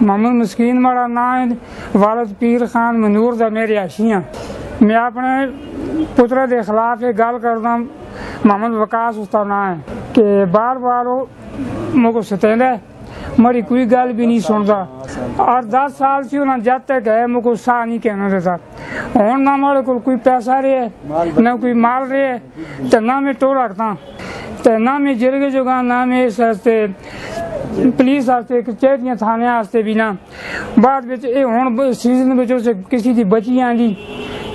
मोहम्मद मस्कीन माड़ा नाम है, वालिद पीर खान मनूर दा मेरे आशियाँ। मैं अपने पुत्रा के खिलाफ एक गल करदा, मोहम्मद वकास उसका नाम है कि बार बार वो मुझको सतेंदा, मेरी कोई गल भी नहीं सुनता और 10 साल से उन्हें जब तक है मुझको सा नहीं कहना देता। हूँ ना मेरे को कोई पैसा रहे ना कोई माल रहे, तो ना मैं टोल रखता, तो ना मैं जिरगे जुगा, ना मैं इस पुलिस वास्ते कचहरियां थाने वास्ते भी ना। बाद हूँ सीजन किसी की बची आँदी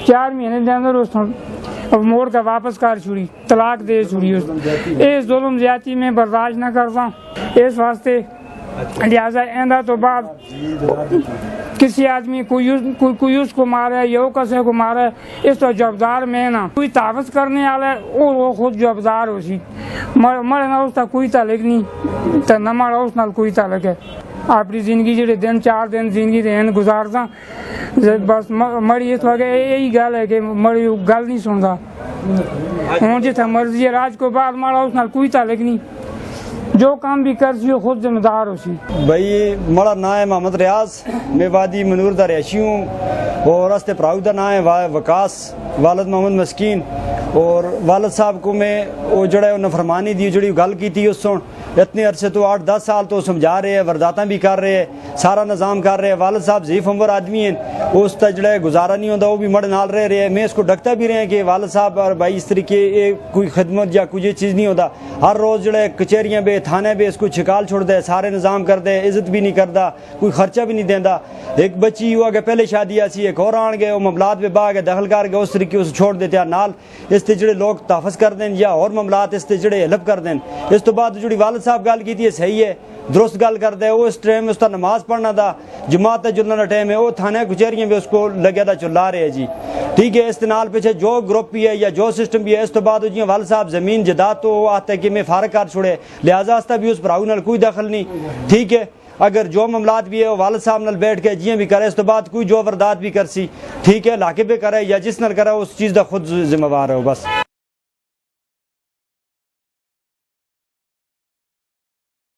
4 महीने के अंदर उस मोड़ का वापस कर छुड़ी, तलाक दे छुड़ी। इस जुल्म ज्यादती में बर्दाश्त न करता, इस वास्ते लिहाजा इंदा तो बाद किसी आदमी कोई उसको मारे या कसे को मारे, इस तो जवाबदार में ना कोई ताबत करने वाला है और वो खुद जवाबदार हो सी मरे ना उसका कोई ताल्लुक नहीं, तो न मारा उस नाल कोई ताल्लुक है। अपनी जिंदगी जो दिन 4 दिन जिंदगी देन गुजारदा, बस मरी इस वगैरह यही गल है कि मरी गल नहीं सुनता। हूँ जिथे मर्जी है राज को बाद मारा उस नाल कोई ताल्लुक नहीं, जो काम भी कर सी खुद जिम्मेदार हो सी। भाई मेरा नाम है मोहम्मद रियाज, मैं वादी मनूर दा रहायशी हूँ और रस्ते भराऊ का नाम है वकास, वालिद मोहम्मद मस्कीन। और वालिद साहब को मैं वो जड़ा नफरमानी दी जी गल की थी उस इतने अरसे तो 8-10 साल तो समझा रहे हैं, वारदात भी कर रहे हैं, सारा निज़ाम कर रहे हैं। वालिद साहब ज़ीफ उम्र आदमी हैं, उस तक जड़ा गुजारा नहीं होता, वो भी मड़ नाल रह रहे हैं। मैं इसको डकता भी रहे कि वालिद साहब और भाई इस तरीके कोई खिदमत या कोई चीज़ नहीं होता। हर रोज़ जड़े कचहरियाँ बे थाने बे इसको छिकाल छोड़ दे, सारे निज़ाम कर दे, इज्जत भी नहीं करता, कोई खर्चा भी नहीं देता। एक बच्ची हुआ कि पहले शादी आसी, एक और आन गए, वो मामलात में बाग दखल कर गए, उस तरीके उसे छोड़ देते हैं नाल। इस ते जड़े लोग तहफ़्फ़ुज़ कर दें या और मामलात इस ते जड़े हेल्प कर दें। इस तो बाद जी वालिद साहब गल की थी सही है, दुरुस्त गल करते। वो इस टाइम उसका नमाज पढ़ना था, जमात जुलने का टाइम है, वो थाने कचहरियाँ भी उसको लगे था चिल्ला रहे हैं जी। ठीक है, इस नाल पीछे जो ग्रुप भी है या जो सिस्टम भी है, इस तो बाद जी वालिद साहब जमीन जदाद तो आता है कि मैं फारग कर छोड़े, लिहाजा आस्ता भी उस भराऊ नाल कोई दखल नहीं। ठीक है, अगर जो मामलात भी है वो वालिद साहब नाल बैठ के जियां भी करे, इस तो बाद कोई जो वारदात भी कर सी, ठीक है, लाके पे करे या जिस नाल करे उस चीज़ का खुद जिम्मेवार है बस।